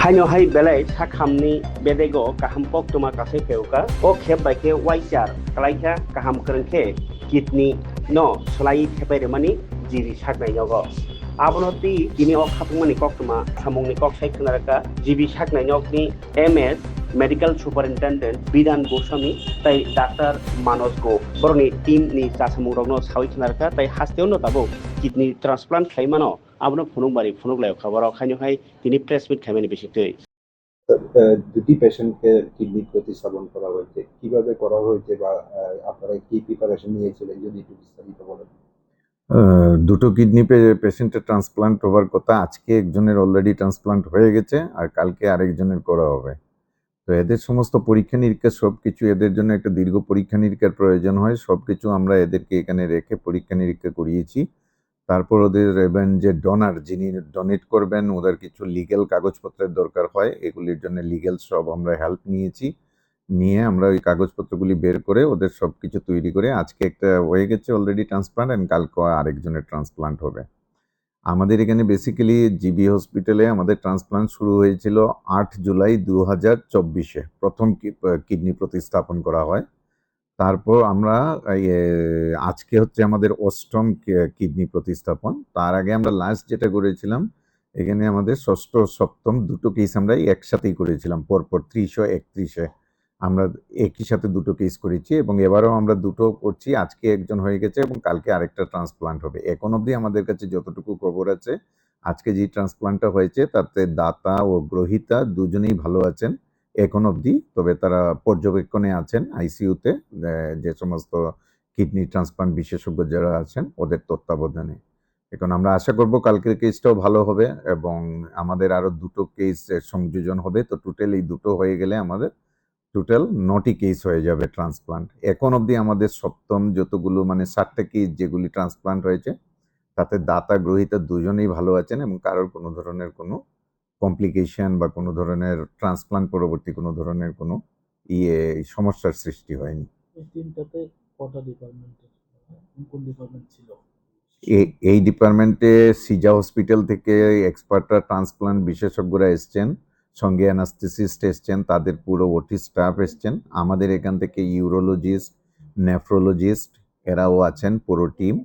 Haino hai belai sakhamni bedego kaham poktuma kase keuka o khep baike waisar kalaika kaham krengke kidney no solai thepairemani jiri saknai yogo abonoti kini o khapungmani koktuma samungni koksai khnaraka jibi saknai yokni MS Medical Superintendent Bidan Goswami tai Dr. Manos Go boroni team ni sasamurogno sawi khnaraka tai hasteo no tabo kidney transplant khaimano abno phunukbari phunuklai khabarok haino hai tini press meet khaimani bishitoi দুটি পেশেন্টকে kidney প্রতিস্থাপন করা হয়েছে, কিভাবে করা হয়েছে বা আপনারা কি প্রিপারেশন নিয়েছিলেন যদি একটু বিস্তারিত বলেন। দুটো কিডনি পেশেন্টের ট্রান্সপ্লান্ট হওয়ার কথা, আজকে একজনের অলরেডি ট্রান্সপ্লান্ট হয়ে গেছে আর কালকে আরেকজনের করা হবে। তো এদের সমস্ত পরীক্ষা নিরীক্ষা সবকিছু, এদের জন্য একটা দীর্ঘ পরীক্ষা নিরীক্ষার প্রয়োজন হয়, সবকিছু আমরা এদেরকে এখানে রেখে পরীক্ষা নিরীক্ষা করিয়েছি। তারপর ওদের এবং যে ডোনার যিনি ডোনেট করবেন ওদের কিছু লিগ্যাল কাগজপত্রের দরকার হয়, এগুলির জন্য লিগ্যাল সব আমরা হেল্প নিয়ে আমরা ওই কাগজপত্রগুলি বের করে ওদের সব কিছু তৈরি করে আজকে একটা হয়ে গেছে অলরেডি ট্রান্সপ্লান্ট, অ্যান্ড কালকে আরেকজনের ট্রান্সপ্লান্ট হবে। আমাদের এখানে বেসিক্যালি জিবি হসপিটালে আমাদের ট্রান্সপ্লান্ট শুরু হয়েছিল 8 জুলাই 2024-এ প্রথম কিডনি প্রতিস্থাপন করা হয়। তারপর আমরা আজকে হচ্ছে আমাদের 8ম কিডনি প্রতিস্থাপন। তার আগে আমরা লাস্ট যেটা করেছিলাম এখানে আমাদের 6ষ্ঠ 7ম দুটো কেস আমরা একসাথেই করেছিলাম পরপর 30 ও 31-এ আমরা একই সাথে দুটো কেস করেছি, এবং এবারও আমরা দুটো করছি। আজকে একজন হয়ে গেছে এবং কালকে আরেকটা ট্রান্সপ্লান্ট হবে। এখন অবধি আমাদের কাছে যতটুকু খবর আছে আজকে যে ট্রান্সপ্লান্টটা হয়েছে তাতে দাতা ও গ্রহীতা দুজনেই ভালো আছেন এখন অবধি, তবে তারা পর্যবেক্ষণে আছেন আইসিইউতে, যে সমস্ত কিডনি ট্রান্সপ্লান্ট বিশেষজ্ঞ যারা আছেন ওদের তত্ত্বাবধানে। এখন আমরা আশা করব কালকের কেসটাও ভালো হবে এবং আমাদের আরো দুটো কেস সংযোজন হবে। তো টোটাল এই দুটো হয়ে গেলে আমাদের টোটাল 9টি কেস হয়ে যাবে ট্রান্সপ্লান্ট। এখন অবধি আমাদের 7ম যতগুলো মানে 7টে কেস যেগুলি ট্রান্সপ্লান্ট হয়েছে তাতে দাতা গ্রহীতা দুজনেই ভালো আছেন এবং কারোর কোনো ধরনের কোনো কমপ্লিকেশন বা কোনো ধরনের ট্রান্সপ্লান্ট পরবর্তী কোনো ধরনের কোনো সমস্যার সৃষ্টি হয়নি। এই ডিপার্টমেন্টে সিজা হসপিটাল থেকে এক্সপার্টরা ট্রান্সপ্লান্ট বিশেষজ্ঞরা এসছেন, সঙ্গে অ্যানাস্থেসিস্ট এসছেন, তাদের পুরো ওটি স্টাফ এসছেন। আমাদের এখান থেকে ইউরোলজিস্ট, নেফ্রোলজিস্ট এরাও আছেন, পুরো টিম।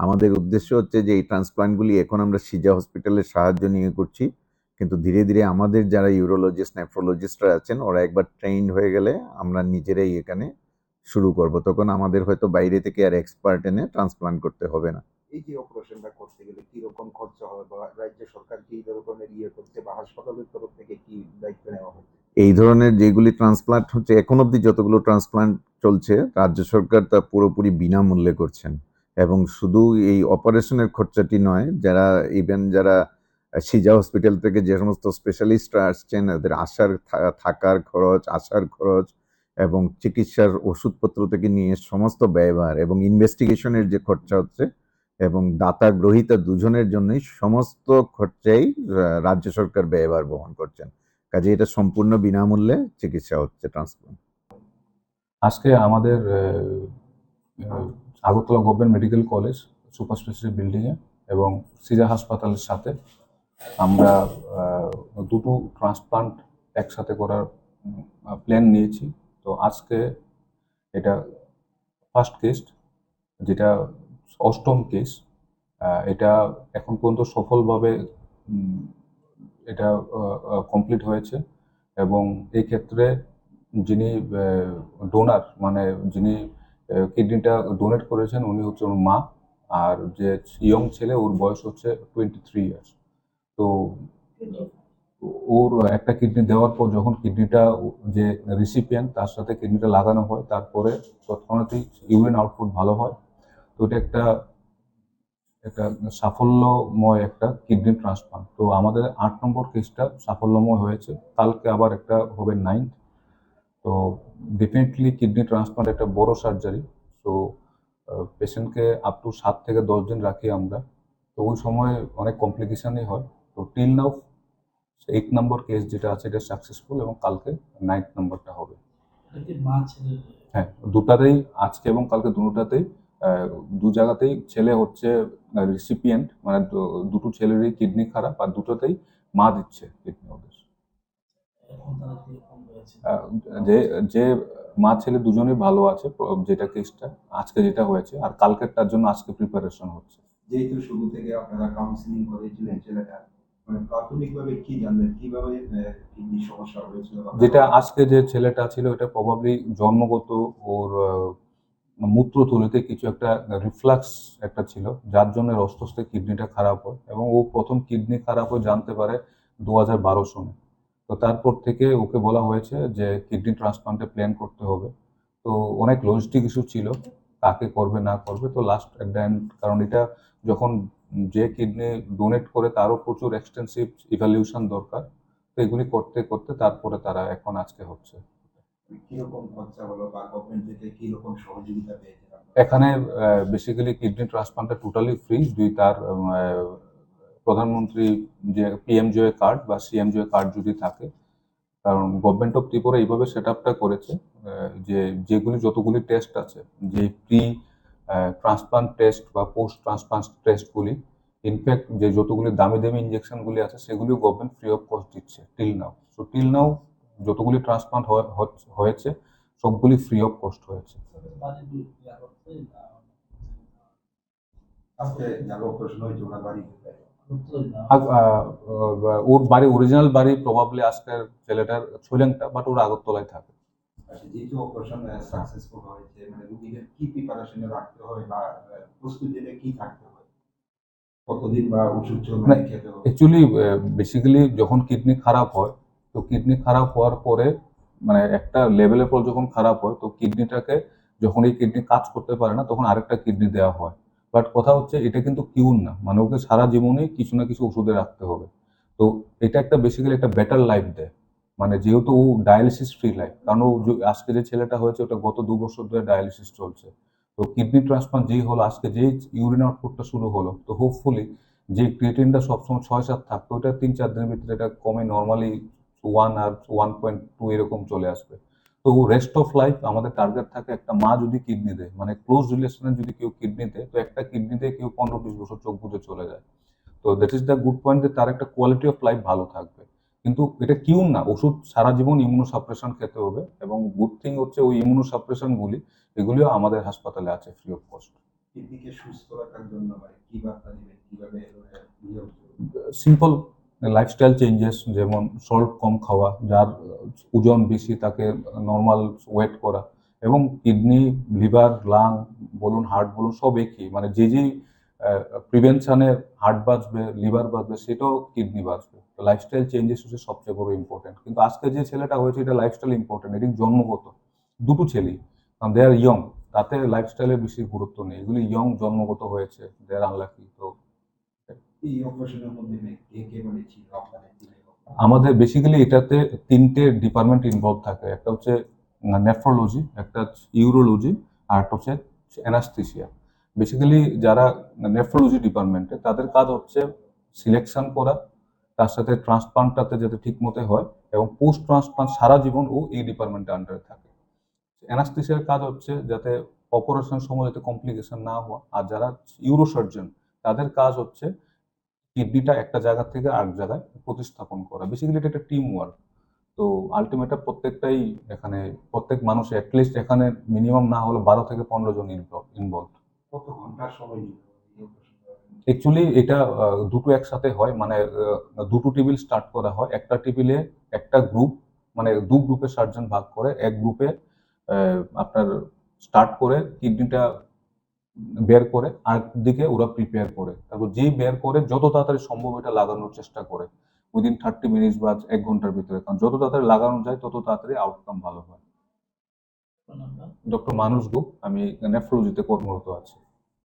আমাদের উদ্দেশ্য হচ্ছে যে এই ট্রান্সপ্লান্টগুলি এখন আমরা সিজা হসপিটালের সাহায্য নিয়ে করছি, কিন্তু ধীরে ধীরে আমাদের যারা ইউরোলজিস্ট নেফ্রোলজিস্টরা আছেন ওরা একবার ট্রেইনড হয়ে গেলে আমরা নিজেরাই এখানে শুরু করব, তখন আমাদের হয়তো বাইরে থেকে আর এক্সপার্ট এনে ট্রান্সপ্লান্ট করতে হবে না। এই যে অপারেশনটা করতে গেলে কি রকম খরচা হবে বা রাজ্য সরকার কি ধরনের করতে বা হাসপাতালের তরফ থেকে কি দায়িত্ব নেওয়া হবে? এই ধরনের যেগুলি ট্রান্সপ্লান্ট হচ্ছে এখন অবধি যতগুলো ট্রান্সপ্লান্ট চলছে রাজ্য সরকার তা পুরোপুরি বিনামূল্যে করছেন, এবং শুধু এই অপারেশনের খরচাটি নয়, যারা সিজা হসপিটাল থেকে যে সমস্ত স্পেশালিস্টরা আসছেন ওদের থাকার খরচ, আসার খরচ এবং চিকিৎসার ওষুধপত্র থেকে নিয়ে সমস্ত ব্যয়ভার এবং ইনভেস্টিগেশনের যে খরচা হচ্ছে এবং দাতা গ্রহীতা দুজনের জন্যই সমস্ত খরচাই রাজ্য সরকার ব্যয়ভার বহন করছেন। কাজে এটা সম্পূর্ণ বিনামূল্যে চিকিৎসা হচ্ছে ট্রান্সপ্লান্ট। আজকে আমাদের Agartala government medical college super speciality বিল্ডিংয়ে এবং সিজা হাসপাতালের সাথে আমরা দুটো ট্রান্সপ্লান্ট একসাথে করার প্ল্যান নিয়েছি। তো আজকে এটা ফার্স্ট কেস, যেটা 8ম কেস। এটা এখন পর্যন্ত সফলভাবে এটা কমপ্লিট হয়েছে, এবং এই ক্ষেত্রে যিনি ডোনার মানে যিনি কিডনিটা ডোনেট করেছেন উনি হচ্ছে ওর মা, আর যে ইয়ং ছেলে ওর বয়স হচ্ছে 23 ইয়ার্স। তো ওর একটা কিডনি দেওয়ার পর যখন কিডনিটা যে রিসিপিয়েন্ট তার সাথে কিডনিটা লাগানো হয় তারপরে তৎক্ষণাৎই ইউরিন আউটপুট ভালো হয়। তো এটা একটা সাফল্যময় একটা কিডনি ট্রান্সপ্লান্ট। তো আমাদের 8 নম্বর কেসটা সাফল্যময় হয়েছে, কালকে আবার একটা হবে 9th। তো ডেফিনেটলি কিডনি ট্রান্সপ্লান্ট একটা বড় সার্জারি। তো পেশেন্টকে আপ টু 7 থেকে 10 দিন রাখি আমরা, তো ওই সময় অনেক কমপ্লিকেশনই হয়। তো টিল নাও 8 নম্বর কেস যেটা আছে এটা সাকসেসফুল, এবং কালকে 9th নম্বরটা হবে। হ্যাঁ, দুটাতেই আজকে এবং কালকে দুটাতেই দু জায়গাতেই ছেলে হচ্ছে রিসিপিয়েন্ট, মানে দুটো ছেলেরই কিডনি খারাপ আর দুটোতেই মা দিচ্ছে কিডনি ওদের। যে যে মা ছেলে দুজনেই ভালো আছে, যেটা কেসটা আজকে যেটা হয়েছে, আর কালকেরটার জন্য আজকে প্রিপারেশন হচ্ছে। যেহেতু শুরু থেকে আপনারা কাউন্সিলিং করেছিলেন ছেলেটা, মানে প্রাথমিকভাবে কি জানলেন কিভাবে কিডনি সমস্যা হয়েছিল বা যেটা আজকে যে ছেলেটা ছিল এটা প্রবাবলি জন্মগত ওর মূত্রথলিতে কিছু একটা রিফ্লাক্স একটা ছিল, যার জন্য আস্তে আস্তে কিডনিটা খারাপ হয়, এবং ও প্রথম কিডনি খারাপ হয়ে জানতে পারে 2012 সনে। তো তারপর থেকে ওকে বলা হয়েছে যে কিডনি ট্রান্সপ্লান্টে প্ল্যান করতে হবে। তো অনেক লজিস্টিক ইস্যু ছিল, কাকে করবে না করবে। তো লাস্ট এট দ্য এন্ড, কারণ এটা যখন যে কিডনি ডোনেট করে তারও প্রচুর এক্সটেন্সিভ ইভ্যালুয়েশন দরকার। তো এগুলি করতে করতে তারপরে তারা এখন আজকে হচ্ছে। কিরকম খরচা হলো বা গভর্নমেন্ট থেকে কিরকম সহযোগিতা পেয়েছেন আপনারা? এখানে বেসিক্যালি কিডনি ট্রান্সপ্লান্টটা টোটালি ফ্রি। তার প্রধানমন্ত্রী যে পিএমজেওয়াই কার্ড বা সিএমজেওয়াই কার্ড যদি থাকে, কারণ গভর্নমেন্ট অফ ত্রিপুরা এইভাবে সেট আপটা করেছে যে যেগুলি যতগুলি টেস্ট আছে, যে প্রি ট্রান্সপ্লান্ট টেস্ট বা পোস্ট ট্রান্সপ্লান্ট টেস্টগুলি, ইনফ্যাক্ট যে যতগুলি দামি দামি ইঞ্জেকশনগুলি আছে সেগুলিও গভর্নমেন্ট ফ্রি অফ কস্ট দিচ্ছে till now. So till now যতগুলি ট্রান্সপ্লান্ট হয়েছে সবগুলি ফ্রি অফ কস্ট হয়েছে। আজকে যার অপারেশন হয়েছে ওনার বাড়ি কোথায়? ওর বাড়ি, অরিজিনাল বাড়ি প্রবাবলি আজকের ছেলেটার ছৈলেংটা, বাট ওর আগরতলায় থাকে। আচ্ছা, যেহেতু অপারেশন সাকসেসফুল হয়েছে, মানে রোগীদের কি প্রিপারেশনে রাখতে হয় বা প্রস্তুতিতে কি থাকতে হয়, কতদিন বা ওষুধ চলবে খেতে হবে? অ্যাকচুয়ালি বেসিক্যালি যখন কিডনি খারাপ হয়, তো কিডনি খারাপ হওয়ার পরে মানে একটা লেভেলের পর যখন খারাপ হয়, তো কিডনিটাকে যখন এই কিডনি কাজ করতে পারে না তখন আরেকটা কিডনি দেওয়া হয়। বাট কথা হচ্ছে এটা কিন্তু কিউর না, মানে ওকে সারা জীবনেই কিছু না কিছু ওষুধে রাখতে হবে। তো এটা একটা বেসিক্যালি একটা বেটার লাইফ দেয়, মানে যেহেতু ও ডায়ালিসিস ফ্রি লাইফ। কারণ ও আজকে যে ছেলেটা হয়েছে ওটা গত 2 বছর ধরে ডায়ালিসিস চলছে। তো কিডনি ট্রান্সপ্লান্ট যেই হলো, আজকে যেই ইউরিন আউটপুটটা শুরু হলো, তো হোপফুলি যে ক্রিয়েটিনটা সবসময় 6-7 থাকতো, ওটা 3-4 দিনের ভিতরে এটা কমে নর্মালি 1 আর 1.2 এরকম চলে আসবে। তো রেস্ট অফ লাইফ আমাদের টার্গেট থাকে একটা মা যদি কিডনি দেয়, মানে ক্লোজ রিলেশনে যদি কেউ কিডনি দেয়, তো একটা কিডনিতে কেউ 15-20 বছর চোখ বুজে চলে যায়। তো that is the good point যে তার একটা কোয়ালিটি অফ লাইফ ভালো থাকবে। কিন্তু এটা কিউর না, ওষুধ সারা জীবন ইমিউনোসাপ্রেশন খেতে হবে, এবং গুড থিং হচ্ছে ওই ইমিউনোসাপ্রেশন গুলি এগুলিও আমাদের হাসপাতালে আছে ফ্রি অফ কস্ট। কিডনিকে সুস্থ রাখার জন্য মানে কি বার্তা দিবেন, কিভাবে নিয়ম সিম্পল লাইফস্টাইল চেঞ্জেস, যেমন সল্ট কম খাওয়া, যার ওজন বেশি তাকে নর্মাল ওয়েট করা, এবং কিডনি, লিভার, লাং বলুন, হার্ট বলুন, সব একই, মানে যে যে প্রিভেনশনে হার্ট বাঁচবে, লিভার বাঁচবে, সেটাও কিডনি বাঁচবে। তো লাইফস্টাইল চেঞ্জেস হচ্ছে সবচেয়ে বড় ইম্পর্টেন্ট। কিন্তু আজকে যে ছেলেটা হয়েছে এটা লাইফস্টাইল ইম্পর্টেন্ট, এটি জন্মগত। দুটো ছেলেই, কারণ দে আর ইয়ং, তাতে লাইফস্টাইলের বেশি গুরুত্ব নেই, এগুলি ইয়ং জন্মগত হয়েছে, দে আর আনলাকি। তো এই অপারেশনের মধ্যে কে কে মানে ছিল আপনাদের টিমে? আমাদের বেসিক্যালি এটাতে 3টে ডিপার্টমেন্ট ইনভলভ থাকে। একটা হচ্ছে নেফ্রোলজি, একটা হচ্ছে ইউরোলজি, আর একটা হচ্ছে অ্যানাস্থেসিয়া। বেসিক্যালি যারা নেফ্রোলজি ডিপার্টমেন্টে, তাদের কাজ হচ্ছে সিলেকশন করা, তার সাথে ট্রান্সপ্লান্টটাতে যাতে ঠিক মতো হয়, এবং পোস্ট ট্রান্সপ্লান্ট সারা জীবন ও এই ডিপার্টমেন্টের আন্ডারে থাকে। অ্যানাস্থেসিয়ার কাজ হচ্ছে যাতে অপারেশন সময় যাতে কমপ্লিকেশন না হওয়া, আর যারা ইউরোসার্জন তাদের কাজ হচ্ছে কিডনিটা একটা জায়গা থেকে আরেক জায়গায় প্রতিস্থাপন করা। বেসিক্যালি এটা একটা টিম ওয়ার্ক। তো আলটিমেটলি প্রত্যেকটাই এখানে, প্রত্যেক মানুষ অ্যাটলিস্ট এখানে মিনিমাম না হলে 12 থেকে 15 জন ইনভলভ। কত ঘন্টার সময় নিল এই অপারেশন? অ্যাকচুয়ালি এটা দুটো একসাথে হয়, মানে দুটো টেবিল স্টার্ট করা হয়। একটা টেবিলে একটা গ্রুপ, মানে দু গ্রুপে সার্জন ভাগ করে, এক গ্রুপে আপনার স্টার্ট করে কিডনিটা বের করে, আর দিকে ওরা প্রিপেয়ার করে, তারপর যেই বের করে যত তাড়াতাড়ি সম্ভব এটা লাগানোর চেষ্টা করে উইদিন 30 মিনিটস বা 1 ঘন্টার ভিতরে, কারণ যত তাড়াতাড়ি লাগানো যায় তত তাড়াতাড়ি আউটকাম ভালো হয়। ডক্টর মানুষ গুপ, আমি নেফ্রোলজিতে কর্মরত আছি।